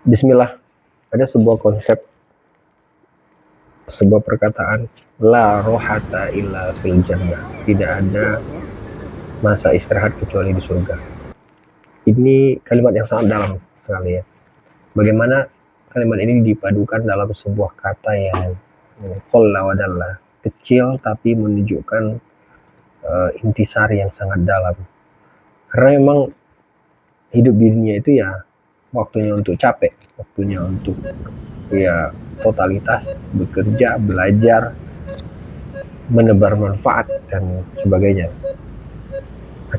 Bismillah, ada sebuah konsep, sebuah perkataan, la rohata illa fil jannah, tidak ada masa istirahat kecuali di surga. Ini kalimat yang sangat dalam sekali ya. Bagaimana kalimat ini dipadukan dalam sebuah kata yang qalla wa dalla, kecil tapi menunjukkan intisari yang sangat dalam. Karena memang hidup di dunia itu ya waktunya untuk capek, waktunya untuk ya totalitas bekerja, belajar, menebar manfaat dan sebagainya.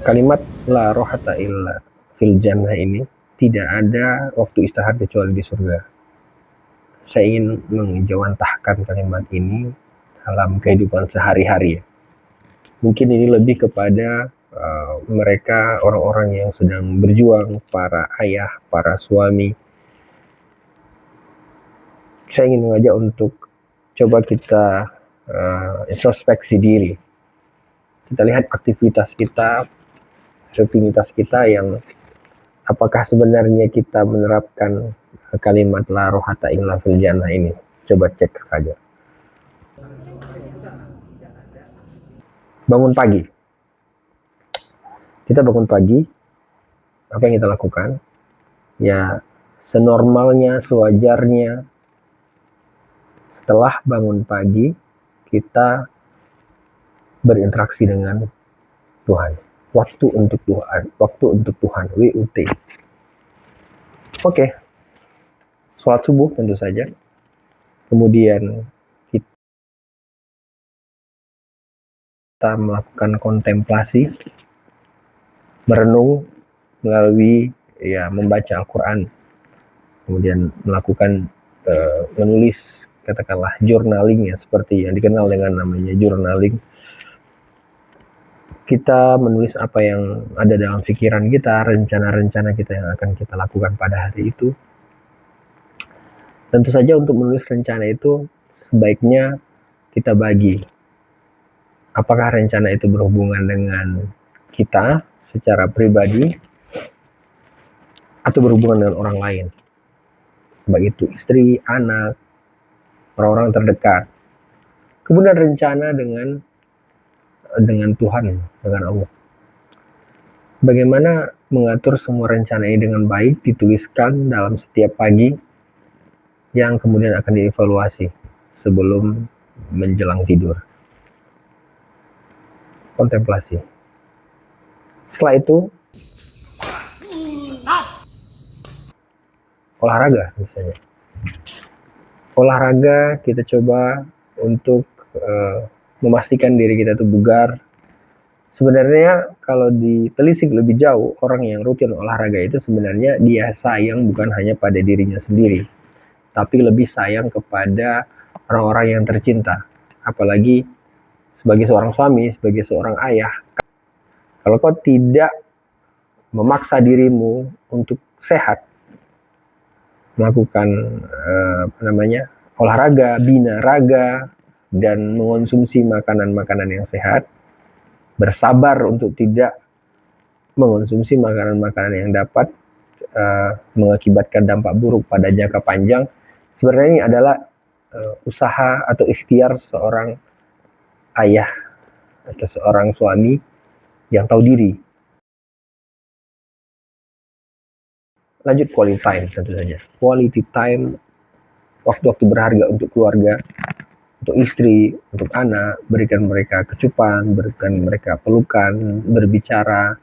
Kalimat la rohata illa fil jannah ini tidak ada waktu istirahat kecuali di surga. Saya ingin menjawantahkan kalimat ini dalam kehidupan sehari-hari. Mungkin ini lebih kepada mereka orang-orang yang sedang berjuang, para ayah, para suami. Saya ingin mengajak untuk coba kita introspeksi diri. Kita lihat aktivitas kita, rutinitas kita yang apakah sebenarnya kita menerapkan kalimat la rohata illa fil jannah ini. Coba cek saja. Bangun pagi. Kita bangun pagi, apa yang kita lakukan? Ya, senormalnya, sewajarnya, setelah bangun pagi, kita berinteraksi dengan Tuhan. Waktu untuk Tuhan, waktu untuk Tuhan, WUT. Oke, sholat subuh tentu saja. Kemudian kita melakukan kontemplasi, merenung melalui ya membaca Al-Quran, kemudian melakukan menulis, katakanlah journaling ya, seperti yang dikenal dengan namanya journaling. Kita menulis apa yang ada dalam pikiran kita, rencana-rencana kita yang akan kita lakukan pada hari itu. Tentu saja untuk menulis rencana itu sebaiknya kita bagi. Apakah rencana itu berhubungan dengan kita secara pribadi atau berhubungan dengan orang lain, baik itu istri, anak, orang-orang terdekat. Kemudian rencana dengan Tuhan, dengan Allah. Bagaimana mengatur semua rencana ini dengan baik, dituliskan dalam setiap pagi yang kemudian akan dievaluasi sebelum menjelang tidur. Kontemplasi. Setelah itu olahraga misalnya. Olahraga kita coba untuk memastikan diri kita itu bugar. Sebenarnya kalau ditelisik lebih jauh, orang yang rutin olahraga itu sebenarnya dia sayang bukan hanya pada dirinya sendiri, tapi lebih sayang kepada orang-orang yang tercinta. Apalagi sebagai seorang suami, sebagai seorang ayah, kalau kau tidak memaksa dirimu untuk sehat, melakukan olahraga, bina raga, dan mengonsumsi makanan-makanan yang sehat, bersabar untuk tidak mengonsumsi makanan-makanan yang dapat mengakibatkan dampak buruk pada jangka panjang. Sebenarnya ini adalah usaha atau ikhtiar seorang ayah atau seorang suami yang tahu diri. Lanjut quality time tentu saja. Quality time, waktu-waktu berharga untuk keluarga, untuk istri, untuk anak, berikan mereka kecupan, berikan mereka pelukan, berbicara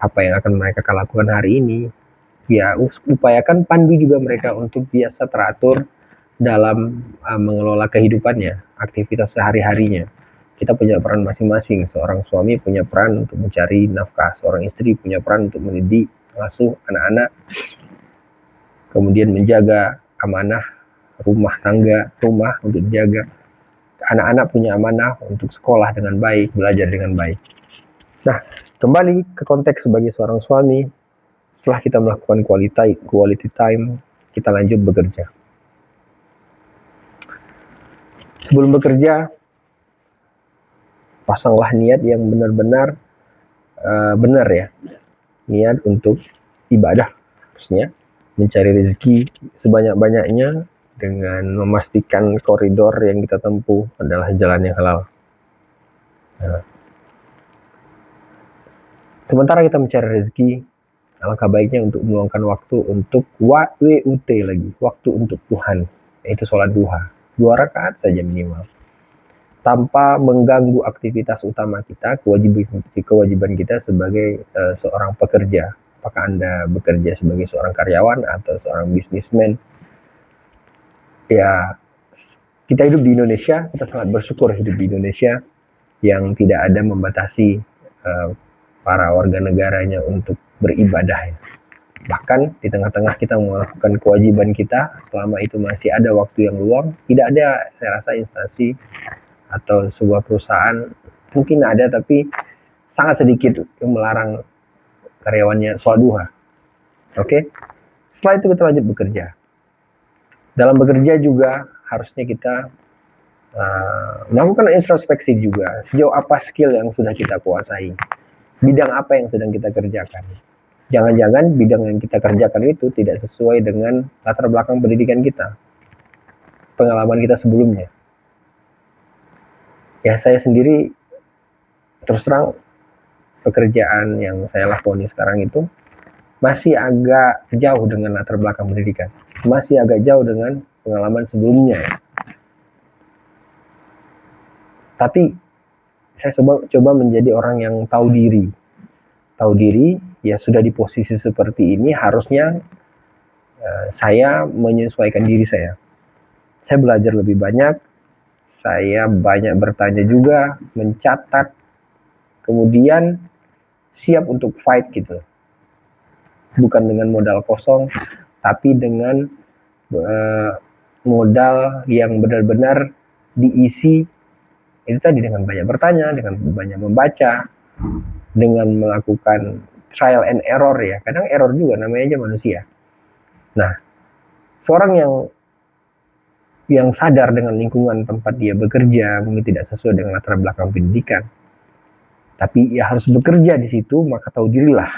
apa yang akan mereka lakukan hari ini. Ya, upayakan pandu juga mereka untuk biasa teratur dalam mengelola kehidupannya, aktivitas sehari-harinya. Kita punya peran masing-masing. Seorang suami punya peran untuk mencari nafkah, seorang istri punya peran untuk mendidik, mengasuh anak-anak, kemudian menjaga amanah rumah tangga, rumah untuk dijaga. Anak-anak punya amanah untuk sekolah dengan baik, belajar dengan baik. Nah, kembali ke konteks sebagai seorang suami, setelah kita melakukan quality time, kita lanjut bekerja. Sebelum bekerja, pasanglah niat yang benar-benar benar ya. Niat untuk ibadah, harusnya. mencari rezeki sebanyak-banyaknya dengan memastikan koridor yang kita tempuh adalah jalan yang halal. Nah, sementara kita mencari rezeki, alangkah baiknya untuk meluangkan waktu untuk WUT lagi, waktu untuk Tuhan, yaitu sholat duha, 2 rakaat saja minimal, tanpa mengganggu aktivitas utama kita, kewajiban kita sebagai seorang pekerja. Apakah Anda bekerja sebagai seorang karyawan atau seorang bisnismen? Ya, kita hidup di Indonesia, kita sangat bersyukur hidup di Indonesia yang tidak ada membatasi para warga negaranya untuk beribadah. Bahkan di tengah-tengah kita melakukan kewajiban kita, selama itu masih ada waktu yang luang, tidak ada, saya rasa, instansi atau sebuah perusahaan, mungkin ada tapi sangat sedikit yang melarang karyawannya sholat duha. Oke? Setelah itu kita lanjut bekerja. Dalam bekerja juga harusnya kita melakukan introspeksi juga, sejauh apa skill yang sudah kita kuasai, bidang apa yang sedang kita kerjakan. Jangan-jangan bidang yang kita kerjakan itu tidak sesuai dengan latar belakang pendidikan kita, pengalaman kita sebelumnya. Ya, saya sendiri terus terang, pekerjaan yang saya lakoni sekarang itu masih agak jauh dengan latar belakang pendidikan, masih agak jauh dengan pengalaman sebelumnya. Tapi saya coba menjadi orang yang tahu diri. Tahu diri, ya sudah di posisi seperti ini, harusnya saya menyesuaikan diri saya. Saya belajar lebih banyak, saya banyak bertanya juga, mencatat, kemudian siap untuk fight gitu. Bukan dengan modal kosong, tapi dengan modal yang benar-benar diisi itu tadi, dengan banyak bertanya, dengan banyak membaca, dengan melakukan trial and error ya. Kadang error juga, namanya aja manusia. Nah, seorang yang sadar dengan lingkungan tempat dia bekerja mungkin tidak sesuai dengan latar belakang pendidikan, tapi ia harus bekerja di situ, maka tahu dirilah,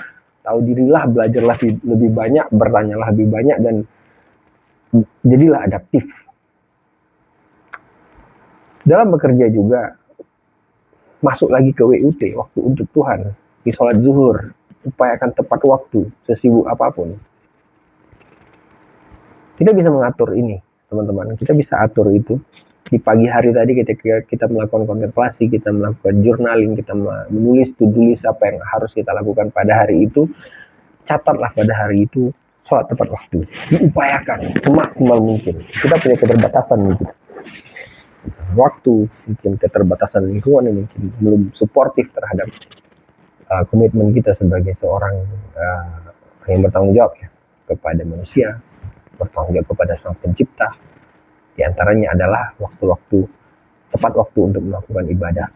belajarlah lebih banyak, bertanyalah lebih banyak, dan jadilah adaptif. Dalam bekerja juga, masuk lagi ke WUT, waktu untuk Tuhan, di sholat zuhur, upayakan tepat waktu, sesibuk apapun. Kita bisa mengatur ini, teman-teman. Kita bisa atur itu. Di pagi hari tadi ketika kita melakukan kontemplasi, kita melakukan journaling, kita menulis to-do list apa yang harus kita lakukan pada hari itu, catatlah pada hari itu, sholat tepat waktu. Diupayakan semaksimal mungkin. Kita punya keterbatasan mungkin. Waktu, mungkin keterbatasan lingkungan yang mungkin belum suportif terhadap komitmen kita sebagai seorang yang bertanggung jawab ya, kepada manusia, bertanggung jawab kepada Sang Pencipta. Di antaranya adalah tepat waktu untuk melakukan ibadah.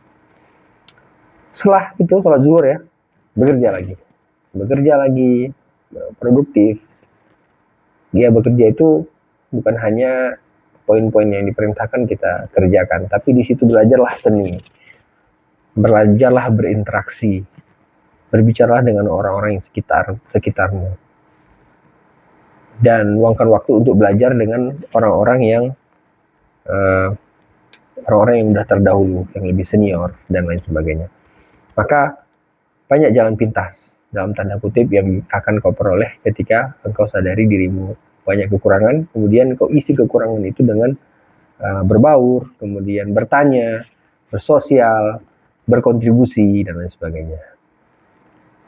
Setelah itu sholat zuhur ya, bekerja lagi, produktif. Dia bekerja itu bukan hanya poin-poin yang diperintahkan kita kerjakan, tapi di situ belajarlah seni, belajarlah berinteraksi, berbicaralah dengan orang-orang yang sekitarmu, dan luangkan waktu untuk belajar dengan orang-orang yang sudah terdahulu, yang lebih senior dan lain sebagainya. Maka banyak jalan pintas dalam tanda kutip yang akan kau peroleh ketika engkau sadari dirimu banyak kekurangan, kemudian kau isi kekurangan itu dengan berbaur, kemudian bertanya, bersosial, berkontribusi, dan lain sebagainya.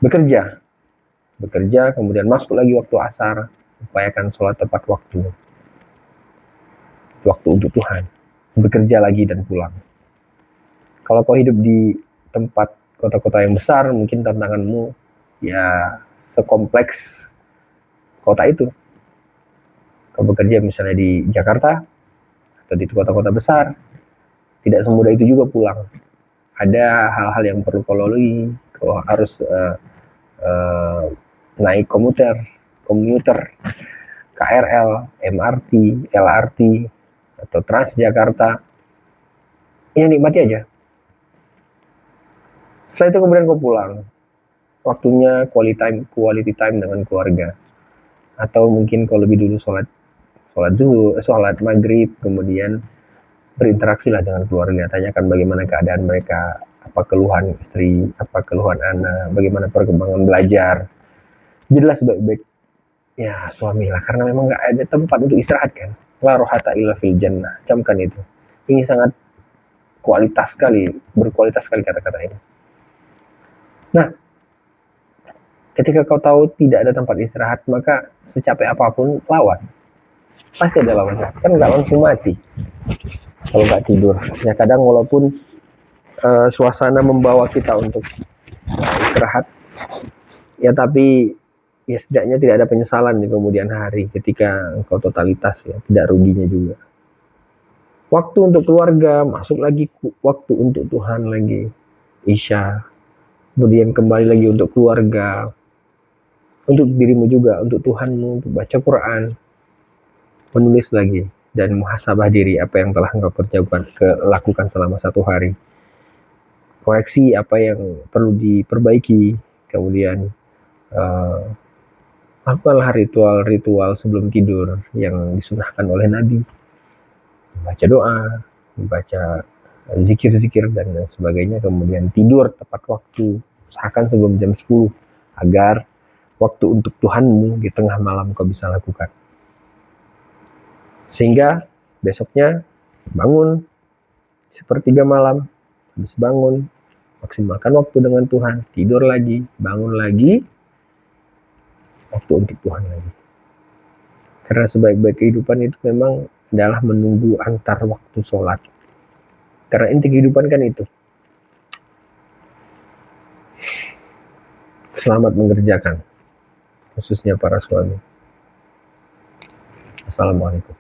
Bekerja, kemudian masuk lagi waktu asar, upayakan sholat tepat waktu untuk Tuhan, bekerja lagi dan pulang. Kalau kau hidup di tempat kota-kota yang besar, mungkin tantanganmu ya sekompleks kota itu. Kau bekerja misalnya di Jakarta atau di kota-kota besar, tidak semudah itu juga pulang. Ada hal-hal yang perlu kau lalui. Kau harus naik komuter, KRL, MRT, LRT, atau Transjakarta. Ya nikmati aja. Setelah itu kemudian kau pulang. Waktunya quality time dengan keluarga. Atau mungkin kalau lebih dulu sholat zuhur, sholat maghrib, kemudian berinteraksi lah dengan keluarga, tanyakan bagaimana keadaan mereka, apa keluhan istri, apa keluhan anak, bagaimana perkembangan belajar. Jelas baik-baik ya suami lah, karena memang nggak ada tempat untuk istirahat kan. La rohata illa fil jannah, camkan itu. Ini sangat kualitas sekali, berkualitas sekali kata-kata ini. Nah, ketika kau tahu tidak ada tempat istirahat, maka secapek apapun lawan. Pasti ada lawannya. Kan nggak langsung mati kalau nggak tidur. Ya kadang walaupun suasana membawa kita untuk istirahat, ya tapi ya setidaknya tidak ada penyesalan di kemudian hari ketika engkau totalitas ya, tidak ruginya juga. Waktu untuk keluarga, masuk lagi waktu untuk Tuhan lagi. Isya, kemudian kembali lagi untuk keluarga, untuk dirimu juga, untuk Tuhanmu, untuk baca Quran, menulis lagi, dan muhasabah diri apa yang telah engkau lakukan selama satu hari. Koreksi apa yang perlu diperbaiki, kemudian lakukanlah ritual-ritual sebelum tidur yang disunahkan oleh Nabi. Membaca doa, membaca zikir-zikir dan lain sebagainya, kemudian tidur tepat waktu, usahakan sebelum jam 10 agar waktu untuk Tuhanmu di tengah malam kau bisa lakukan. Sehingga besoknya bangun sepertiga malam, habis bangun maksimalkan waktu dengan Tuhan, tidur lagi, bangun lagi, waktu untuk Tuhan lagi. Karena sebaik-baik kehidupan itu memang adalah menunggu antar waktu sholat. Karena inti kehidupan kan itu. Selamat mengerjakan, khususnya para suami. Assalamualaikum.